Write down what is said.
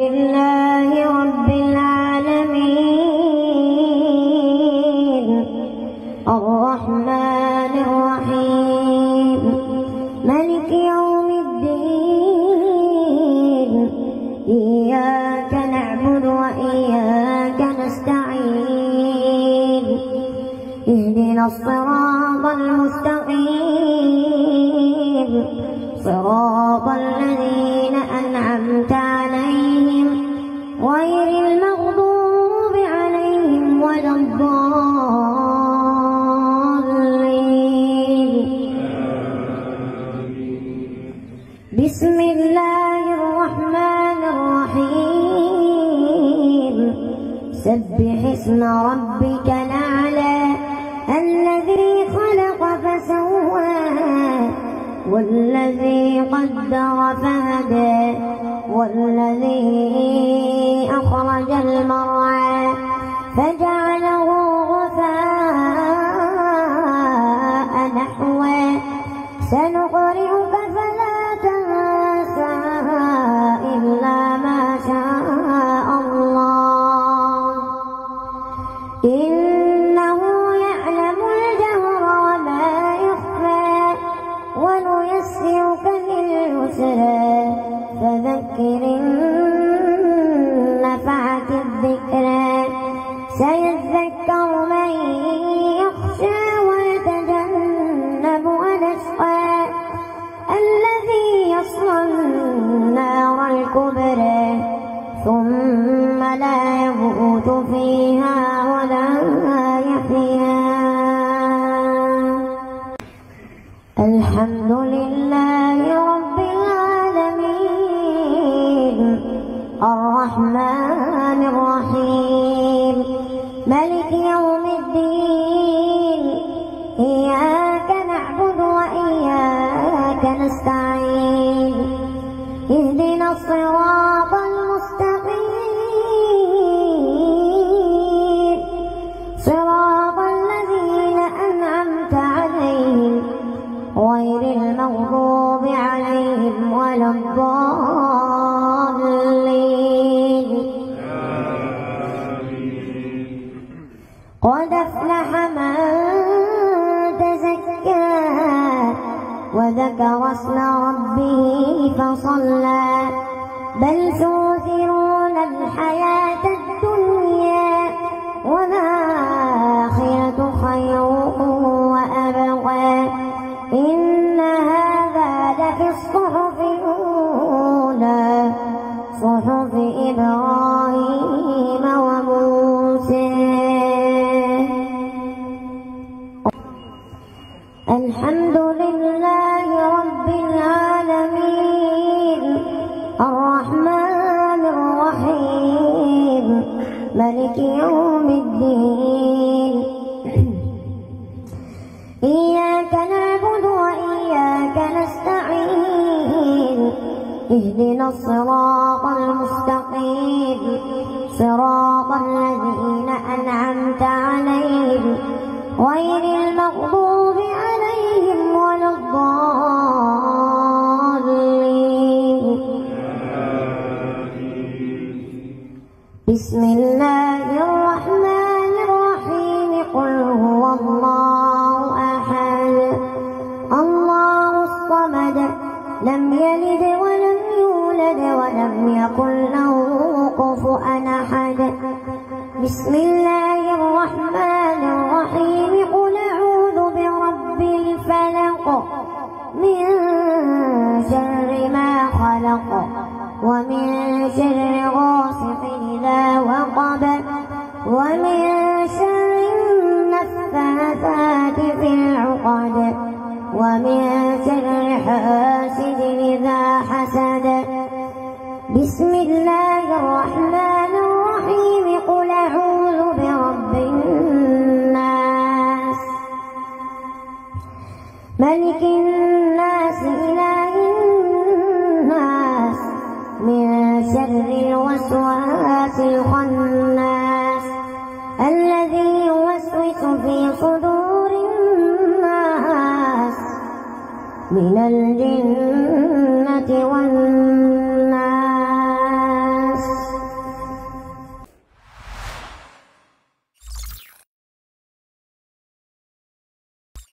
لله رب العالمين الرحمن الرحيم مالك يوم الدين إياك نعبد وإياك نستعين اهدنا الصراط المستقيم صراط الذين أنعمت عليهم غير المغضوب عليهم ولا الضالين. بسم الله الرحمن الرحيم سبح اسم ربك الأعلى الذي خلق فسوى والذي قدر فهدى والذي أخرج المرعى فجعله غثاء نحوا سنقرئك فلا تنسى إلا ما شاء الله إنه يعلم الجهر وما يخفى ونيسرك لليسرى فذكر إن نفعت الذكرى سيذكر من يخشى ويتجنبها الأشقى الذي يصلى النار الكبرى ثم لا يموت فيها ولا يحيا. الحمد لله رب العالمين الرحمن الرحيم مالك يوم الدين إياك نعبد وإياك نستعين اهدنا الصراط المستقيم صراط الذين أنعمت عليهم غير المغضوب عليهم ولا الضالين. قد أفلح من تزكى وذكر اسم ربه فصلى بل تؤثرون الحياة الدنيا والآخرة خير وأبقى إن هذا لفي الصحف الأولى صحف إبراهيم وموسى. الحمد لله رب العالمين الرحمن الرحيم مالك يوم الدين إياك نعبد وإياك نستعين اهدنا الصراط المستقيم صراط الذين أنعمت عليهم غير المغضوب عليهم ولا الضالين. بسم الله الرحمن الرحيم قل هو الله أحد الله الصمد لم يلد ولم يولد ولم يكن له كفوا أحد. بسم الله الرحمن الرحيم قل أعوذ برب الفلق من شر ما خلق ومن شر غاسق إذا وقب ومن شر النفاثات في العقد ومن شر حاسد إذا حسد. بسم الله الرحمن الرحيم قل أعوذ برب الناس ملك الناس إله الناس من شر الوسواس الخناس الذي يوسوس في صدور الناس من الجنة